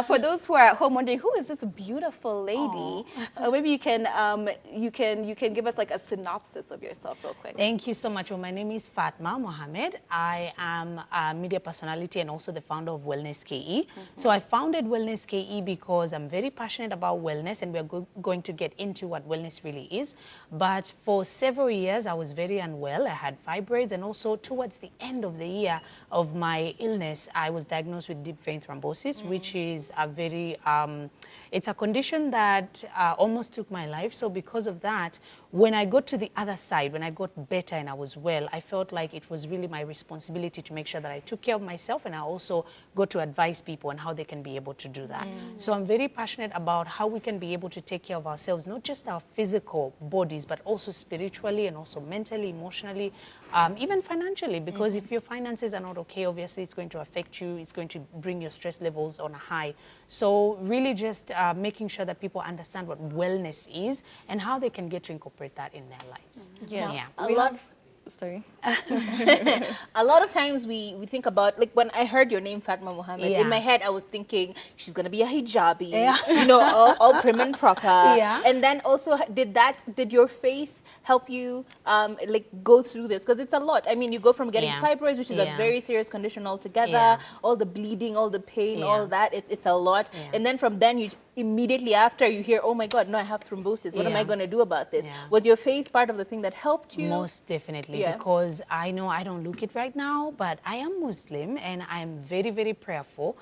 For those who are at home wondering, who is this beautiful lady? Maybe you can give us like a synopsis of yourself real quick. Thank you so much. Well, my name is Fatma Mohammed. I am a media personality and also the founder of Wellness KE. So I founded Wellness KE because I'm very passionate about wellness, and we're going to get into what wellness really is. But for several years, I was very unwell. I had fibroids, and also towards the end of the year of my illness, I was diagnosed with deep vein thrombosis, which is a very, it's a condition that almost took my life. So because of that, when I got to the other side, when I got better and I was well, I felt like it was really my responsibility to make sure that I took care of myself, and I also got to advise people on how they can be able to do that. So I'm very passionate about how we can be able to take care of ourselves, not just our physical bodies, but also spiritually and also mentally, emotionally, even financially, because if your finances are not okay, obviously it's going to affect you. It's going to bring your stress levels on a high. So really just making sure that people understand what wellness is and how they can get to incorporate that in their lives. Yes. Yeah. Sorry. A lot of times we think about, like when I heard your name, Fatma Mohammed, in my head I was thinking she's going to be a hijabi, you know, all prim and proper. And then also, did your faith help you like go through this? Because it's a lot. I mean, you go from getting fibroids, which is a very serious condition altogether, all the bleeding, all the pain, all that, it's a lot. And then from then, you immediately after you hear, oh my God, no, I have thrombosis. What am I going to do about this? Was your faith part of the thing that helped you? Most definitely, because I know I don't look it right now, but I am Muslim and I'm very, very prayerful.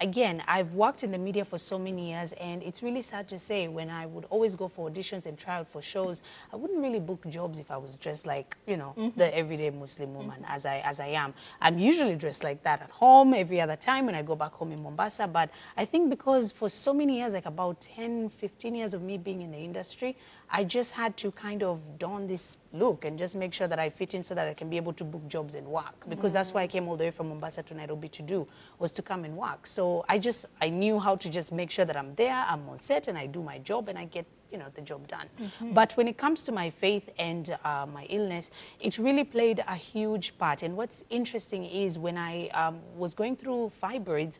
Again, I've worked in the media for so many years, and it's really sad to say, when I would always go for auditions and try out for shows, I wouldn't really book jobs if I was dressed like, you know, the everyday Muslim woman as I am. I'm usually dressed like that at home every other time when I go back home in Mombasa. But I think because for so many years, like about 10, 15 years of me being in the industry, I just had to kind of don this look and just make sure that I fit in so that I can be able to book jobs and work. Because that's why I came all the way from Mombasa to Nairobi to do, was to come and work. So I knew how to just make sure that I'm there, I'm on set, and I do my job and I get, you know, the job done. But when it comes to my faith and my illness, it really played a huge part. And what's interesting is when I was going through fibroids,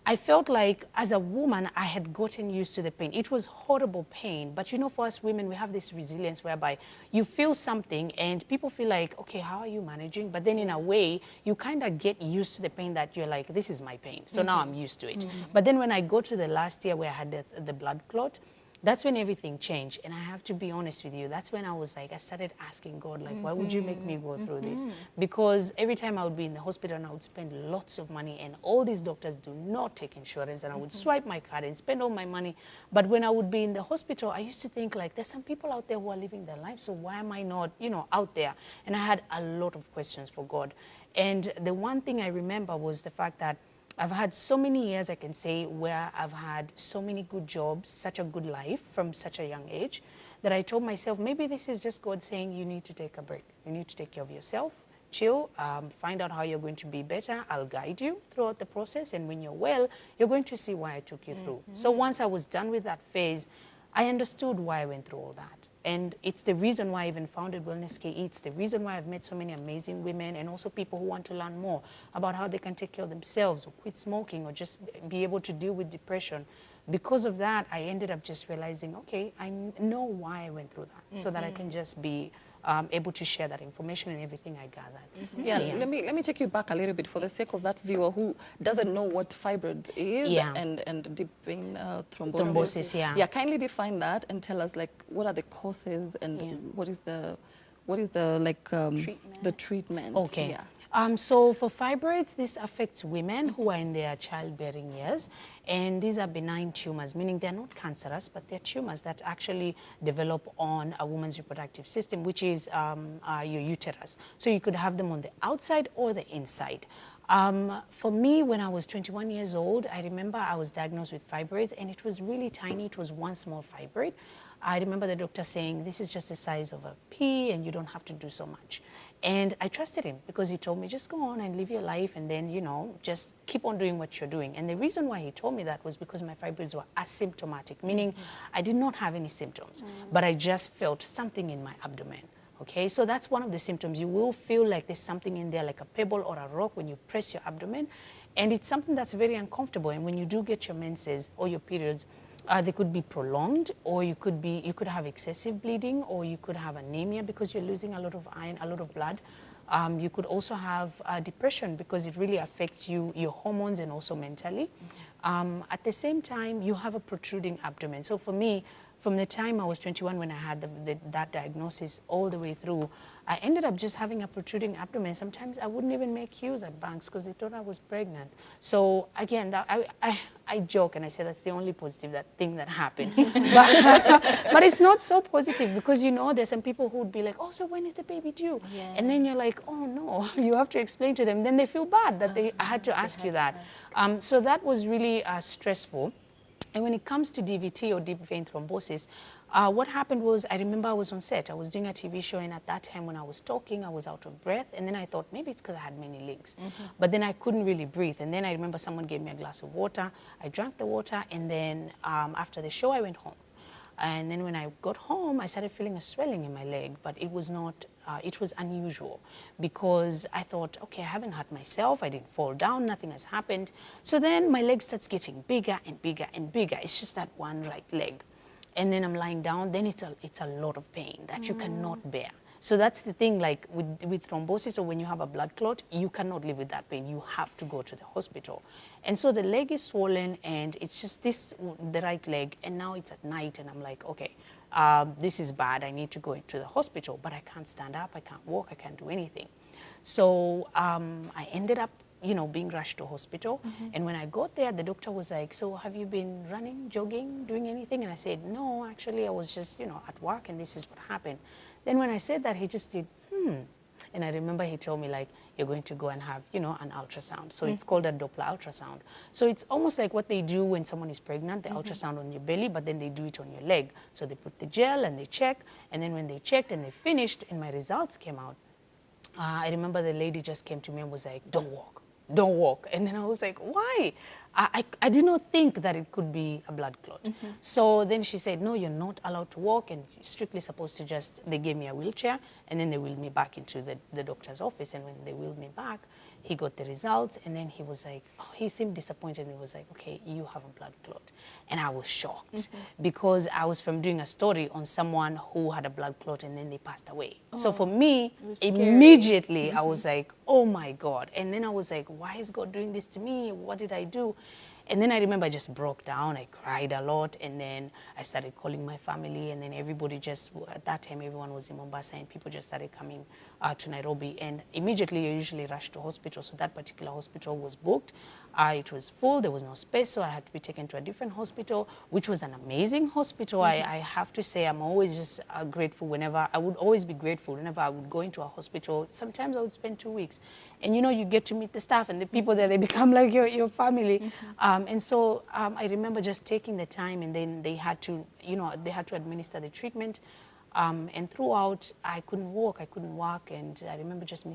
I felt like as a woman, I had gotten used to the pain. It was horrible pain. But you know, for us women, we have this resilience whereby you feel something and people feel like, okay, how are you managing? But then in a way, you kind of get used to the pain that you're like, this is my pain. So now I'm used to it. But then when I go to the last year where I had the blood clot, that's when everything changed. And I have to be honest with you, that's when I was like, I started asking God, like, why would you make me go through this? Because every time I would be in the hospital and I would spend lots of money, and all these doctors do not take insurance, and I would swipe my card and spend all my money. But when I would be in the hospital, I used to think like, there's some people out there who are living their life, so why am I not, you know, out there? And I had a lot of questions for God. And the one thing I remember was the fact that I've had so many years, I can say, where I've had so many good jobs, such a good life from such a young age, that I told myself, maybe this is just God saying you need to take a break. You need to take care of yourself, chill, find out how you're going to be better. I'll guide you throughout the process. And when you're well, you're going to see why I took you through. So once I was done with that phase, I understood why I went through all that. And it's the reason why I even founded Wellness KE. It's the reason why I've met so many amazing women, and also people who want to learn more about how they can take care of themselves or quit smoking or just be able to deal with depression. Because of that, I ended up just realizing, okay, I know why I went through that, so that I can just be able to share that information and everything I gathered. Let me take you back a little bit for the sake of that viewer who doesn't know what fibroids is and deep vein thrombosis. Kindly define that and tell us, like, what are the causes and what is the like treatment. The treatment. Okay. So for fibroids, this affects women who are in their childbearing years, and these are benign tumors, meaning they're not cancerous, but they're tumors that actually develop on a woman's reproductive system, which is your uterus. So you could have them on the outside or the inside. For me, when I was 21 years old, I remember I was diagnosed with fibroids, and it was really tiny. It was one small fibroid. I remember the doctor saying, this is just the size of a pea and you don't have to do so much. And I trusted him because he told me, just go on and live your life, and then, you know, just keep on doing what you're doing. And the reason why he told me that was because my fibroids were asymptomatic, meaning I did not have any symptoms, but I just felt something in my abdomen. Okay, so that's one of the symptoms. You will feel like there's something in there, like a pebble or a rock when you press your abdomen. And it's something that's very uncomfortable. And when you do get your menses or your periods, they could be prolonged, or you could have excessive bleeding, or you could have anemia because you're losing a lot of iron, a lot of blood. You could also have depression because it really affects you, your hormones, and also mentally. At the same time, you have a protruding abdomen. So for me, from the time I was 21 when I had that diagnosis all the way through, I ended up just having a protruding abdomen. Sometimes I wouldn't even make queues at banks because they thought I was pregnant. So again, I joke and I say that's the only positive thing that happened. but it's not so positive because, you know, there's some people who would be like, oh, so when is the baby due? Yeah. And then you're like, oh, no, you have to explain to them. Then they feel bad that I had to ask you that. So that was really stressful. And when it comes to DVT or deep vein thrombosis, what happened was, I remember I was on set. I was doing a TV show, and at that time when I was talking, I was out of breath. And then I thought, maybe it's because I had many links. But then I couldn't really breathe. And then I remember someone gave me a glass of water. I drank the water, and then after the show, I went home. And then when I got home, I started feeling a swelling in my leg, but it was not, it was unusual because I thought, okay, I haven't hurt myself, I didn't fall down, nothing has happened. So then my leg starts getting bigger and bigger and bigger. It's just that one right leg. And then I'm lying down, then it's a lot of pain that you cannot bear. So that's the thing, like with thrombosis, or when you have a blood clot, you cannot live with that pain. You have to go to the hospital. And so the leg is swollen, and it's just the right leg, and now it's at night, and I'm like, okay, this is bad. I need to go to the hospital, but I can't stand up, I can't walk, I can't do anything. So I ended up, you know, being rushed to hospital. And when I got there, the doctor was like, so have you been running, jogging, doing anything? And I said, no, actually, I was just, you know, at work, and this is what happened. Then when I said that, he just did, And I remember he told me, like, you're going to go and have, you know, an ultrasound. So it's called a Doppler ultrasound. So it's almost like what they do when someone is pregnant, the ultrasound on your belly, but then they do it on your leg. So they put the gel and they check. And then when they checked and they finished and my results came out, I remember the lady just came to me and was like, don't walk. Don't walk. And then I was like, why? I did not think that it could be a blood clot. So then she said, no, you're not allowed to walk, and you're strictly supposed to just, they gave me a wheelchair, and then they wheeled me back into the doctor's office. And when they wheeled me back, he got the results, and then he was like, oh, he seemed disappointed. He was like, okay, you have a blood clot. And I was shocked because I was from doing a story on someone who had a blood clot and then they passed away. So for me, immediately I was like, oh my God. And then I was like, why is God doing this to me? What did I do? And then I remember I just broke down. I cried a lot. And then I started calling my family. And then everybody just, at that time, everyone was in Mombasa. And people just started coming to Nairobi. And immediately, you usually rush to hospital. So that particular hospital was booked. It was full. There was no space. So I had to be taken to a different hospital, which was an amazing hospital. I have to say, I'm always just grateful whenever, I would always be grateful whenever I would go into a hospital. Sometimes I would spend 2 weeks. And, you know, you get to meet the staff and the people there, they become like your family. And so I remember just taking the time, and then they had to, you know, they had to administer the treatment. And throughout, I couldn't walk, I couldn't walk, and I remember just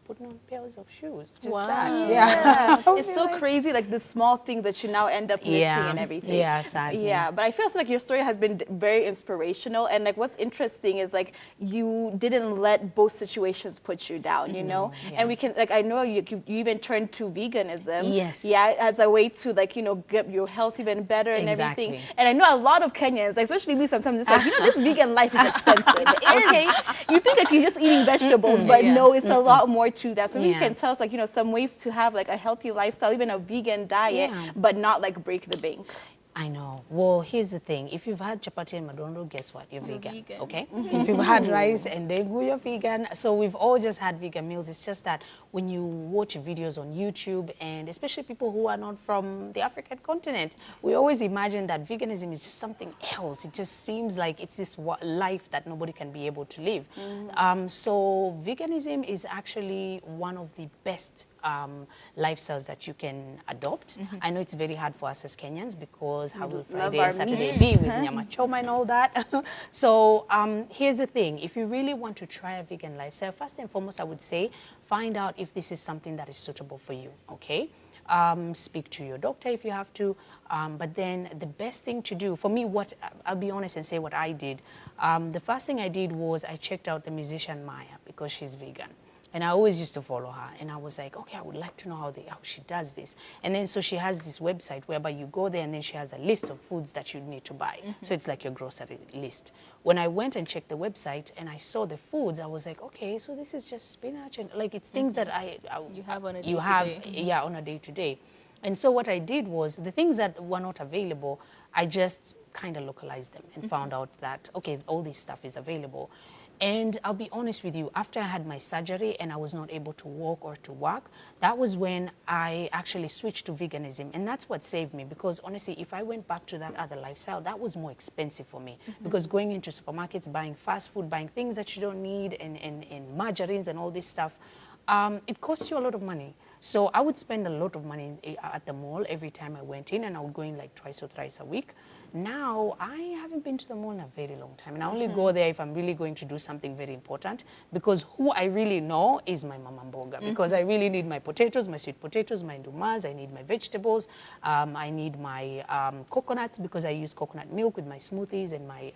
putting on pairs of shoes. Just that. Yeah. It's so crazy, like the small things that you now end up missing and everything. Yeah, sadly. Yeah, but I feel like your story has been very inspirational, and like what's interesting is like you didn't let both situations put you down, you know? And we can, like, I know you even turned to veganism. Yes. Yeah, as a way to, like, you know, get your health even better and everything. And I know a lot of Kenyans, like, especially me sometimes, it's like, you know, this vegan life is expensive. Okay, you think like you're just eating vegetables, but no, it's a lot more to that. So you can tell us, like, you know, some ways to have like a healthy lifestyle, even a vegan diet, but not like break the bank. I know. Well, here's the thing. If you've had chapati and madondo, guess what? You're vegan. Okay? If you've had rice and dengu, you're vegan. So we've all just had vegan meals. It's just that when you watch videos on YouTube, and especially people who are not from the African continent, we always imagine that veganism is just something else. It just seems like it's this life that nobody can be able to live. So veganism is actually one of the best lifestyles that you can adopt. I know it's very hard for us as Kenyans because how will Friday and Saturday be with nyama choma and all that. So here's the thing. If you really want to try a vegan lifestyle, first and foremost, I would say find out if this is something that is suitable for you, okay? Speak to your doctor if you have to. But then the best thing to do, for me, I'll be honest and say what I did. The first thing I did was I checked out the musician Maya because she's vegan. And I always used to follow her. And I was like, okay, I would like to know how she does this. And then so she has this website whereby you go there and then she has a list of foods that you need to buy. So it's like your grocery list. When I went and checked the website and I saw the foods, I was like, okay, so this is just spinach. And like, it's things that you have on a day-to-day. Yeah, on a day-to-day. And so what I did was the things that were not available, I just kind of localized them and found out that, okay, all this stuff is available. And I'll be honest with you, after I had my surgery and I was not able to walk or to work, that was when I actually switched to veganism. And that's what saved me, because honestly, if I went back to that other lifestyle, that was more expensive for me. Because going into supermarkets, buying fast food, buying things that you don't need, and margarines and all this stuff, it costs you a lot of money. So I would spend a lot of money at the mall every time I went in, and I would go in like twice or thrice a week. Now, I haven't been to the mall in a very long time. And I only go there if I'm really going to do something very important, because who I really know is my mama mboga. Because I really need my potatoes, my sweet potatoes, my ndumas, I need my vegetables, I need my coconuts, because I use coconut milk with my smoothies and my,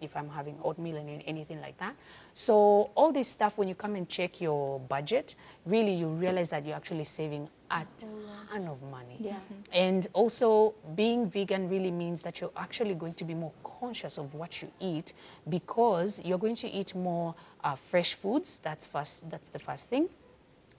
if I'm having oatmeal and anything like that. So all this stuff, when you come and check your budget, really you realize that you're actually saving a ton of money. Yeah. And also, being vegan really means that you're actually going to be more conscious of what you eat, because you're going to eat more fresh foods. That's the first thing.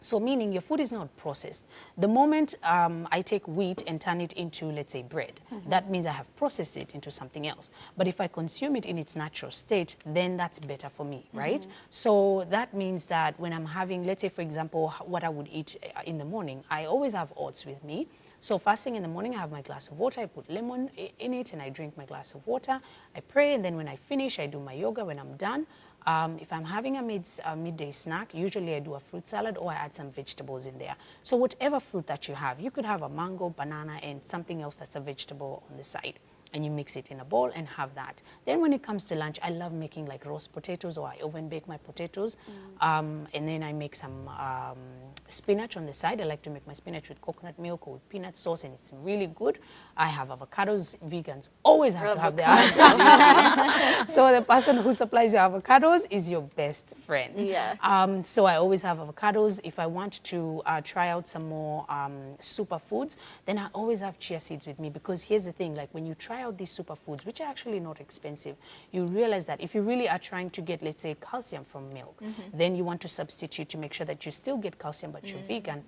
So meaning your food is not processed. The moment I take wheat and turn it into, let's say, bread, that means I have processed it into something else. But if I consume it in its natural state, then that's better for me, right? So that means that when I'm having, let's say, for example, what I would eat in the morning, I always have oats with me. So first thing in the morning, I have my glass of water, I put lemon in it, and I drink my glass of water. I pray, and then when I finish, I do my yoga. When I'm done, if I'm having a midday snack, usually I do a fruit salad, or I add some vegetables in there. So whatever fruit that you have, you could have a mango, banana, and something else that's a vegetable on the side. And you mix it in a bowl and have that. Then when it comes to lunch, I love making like roast potatoes, or I oven bake my potatoes. And then I make some spinach on the side. I like to make my spinach with coconut milk or with peanut sauce, and it's really good. I have avocados. Vegans always have to have their avocados. So the person who supplies your avocados is your best friend. Yeah. So I always have avocados. If I want to try out some more superfoods, then I always have chia seeds with me, because here's the thing, like when you try out these superfoods, which are actually not expensive, you realize that if you really are trying to get, let's say, calcium from milk, then you want to substitute to make sure that you still get calcium, but you're vegan.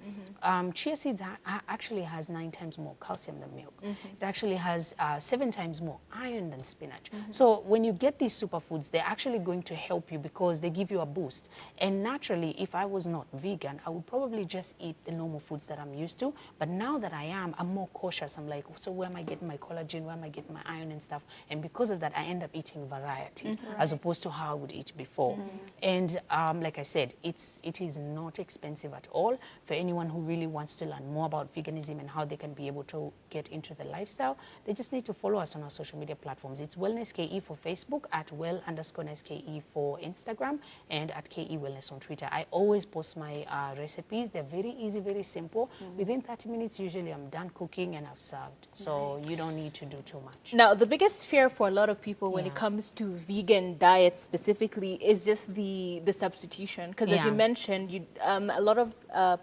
Chia seeds actually has 9 times more calcium than milk. It actually has 7 times more iron than spinach. So when you get these superfoods, they're actually going to help you, because they give you a boost. And naturally, if I was not vegan, I would probably just eat the normal foods that I'm used to. But now that I am, I'm more cautious. I'm like, so where am I getting my collagen? Where am I getting my iron and stuff? And because of that, I end up eating variety as opposed to how I would eat before. And like I said, it is not expensive at all. For anyone who really wants to learn more about veganism and how they can be able to get into the lifestyle, they just need to follow us on our social media platforms. It's Wellness KE for Facebook, at well_SKE for Instagram, and at KE Wellness on Twitter. I always post my recipes. They're very easy, very simple. Within 30 minutes, usually I'm done cooking and I've served. So you don't need to do too much. Now, the biggest fear for a lot of people when it comes to vegan diet specifically is just the substitution. Because as you mentioned, a lot of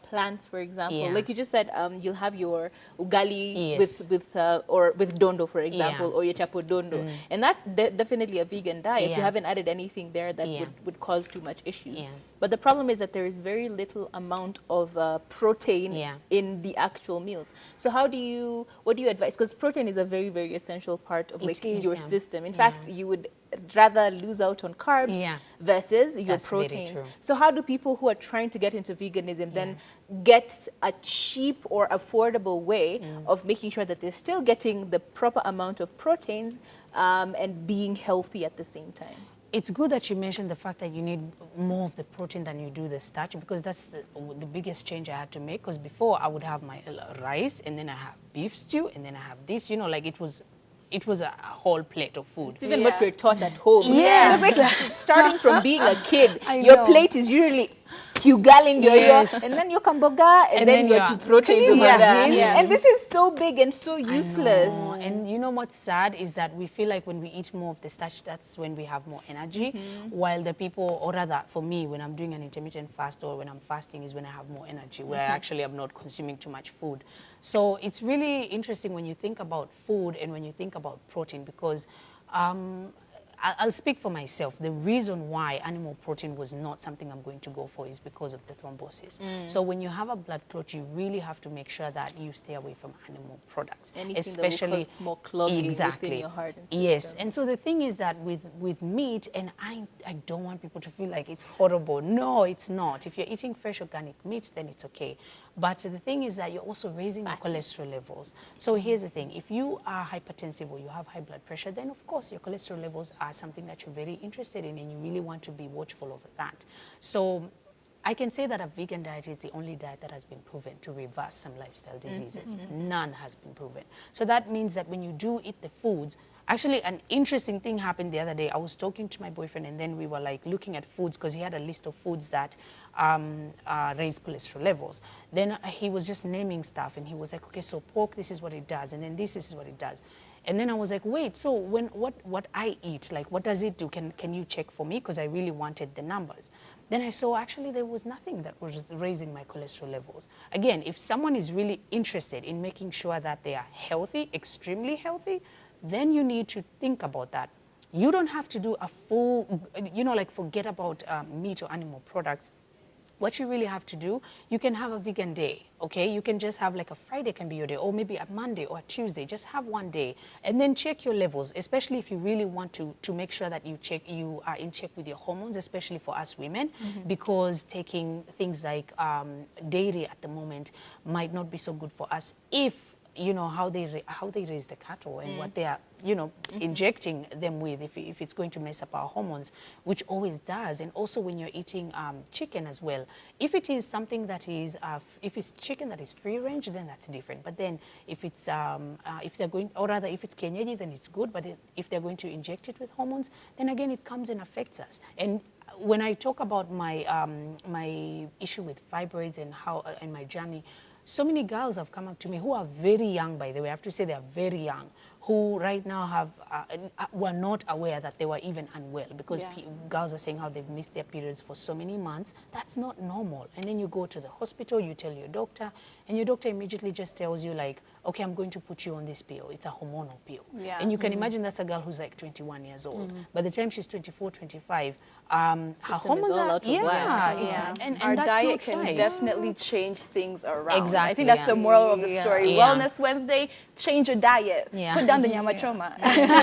plants, for example, like you just said, you'll have your ugali with dondo, for example, or your chapo dondo. And that's definitely a vegan diet. You haven't added anything there that would cause too much issues. But the problem is that there is very little amount of protein in the actual meals. So what do you advise? Because protein is a very, very essential part of your system. In fact, you would rather lose out on carbs versus your proteins. So how do people who are trying to get into veganism then get a cheap or affordable way of making sure that they're still getting the proper amount of proteins and being healthy at the same time? It's good that you mentioned the fact that you need more of the protein than you do the starch, because that's the biggest change I had to make. Because before I would have my rice, and then I have beef stew, and then I have this, like it was a whole plate of food. It's even what we're taught at home. Yes. It's like starting from being a kid, your plate is usually Kugali ndio hiyo, and then your kamboga, and then your two proteins. And this is so big and so useless. And you know what's sad is that we feel like when we eat more of the starch, that's when we have more energy, while the people, or rather for me, when I'm doing an intermittent fast or when I'm fasting is when I have more energy, where actually I'm not consuming too much food. So it's really interesting when you think about food and when you think about protein, because I'll speak for myself. The reason why animal protein was not something I'm going to go for is because of the thrombosis. So when you have a blood clot, you really have to make sure that you stay away from animal products. Anything especially that will cause more clogging within your heart and system. Yes, and so the thing is that with meat, and I don't want people to feel like it's horrible. No, it's not. If you're eating fresh organic meat, then it's okay. But the thing is that you're also raising your cholesterol levels. So here's the thing. If you are hypertensive or you have high blood pressure, then of course your cholesterol levels are something that you're very interested in, and you really want to be watchful of that. So I can say that a vegan diet is the only diet that has been proven to reverse some lifestyle diseases. None has been proven. So that means that when you do eat the foods, actually, an interesting thing happened the other day. I was talking to my boyfriend, and then we were like looking at foods because he had a list of foods that raise cholesterol levels. Then he was just naming stuff, and he was like, okay, so pork, this is what it does, and then this is what it does. And then I was like, wait, so when what I eat, like what does it do? Can you check for me? Because I really wanted the numbers. Then I saw actually there was nothing that was raising my cholesterol levels. Again, if someone is really interested in making sure that they are healthy, extremely healthy, then you need to think about that. You don't have to do a full, like forget about meat or animal products. What you really have to do, you can have a vegan day, okay? You can just have like a Friday can be your day, or maybe a Monday or a Tuesday. Just have one day and then check your levels, especially if you really want to make sure that you are in check with your hormones, especially for us women, because taking things like dairy at the moment might not be so good for us if how they raise the cattle and what they are injecting them with, if it's going to mess up our hormones, which always does. And also when you're eating chicken as well, if it is something that is if it's chicken that is free range, then that's different. But then if it's if they're going, or rather if it's kienyeji, then it's good. But if they're going to inject it with hormones, then again it comes and affects us. And when I talk about my my issue with fibroids and how and my journey, so many girls have come up to me who are very young, by the way. I have to say they are very young, who right now have were not aware that they were even unwell, because girls are saying how they've missed their periods for so many months. That's not normal. And then you go to the hospital, you tell your doctor, and your doctor immediately just tells you like, okay, I'm going to put you on this pill. It's a hormonal pill. And you can imagine that's a girl who's like 21 years old. By the time she's 24, 25, her hormones are out of whack. And our that's diet can definitely change things around. Exactly. I think that's the moral of the story. Wellness Wednesday, change your diet. Put down the nyama choma.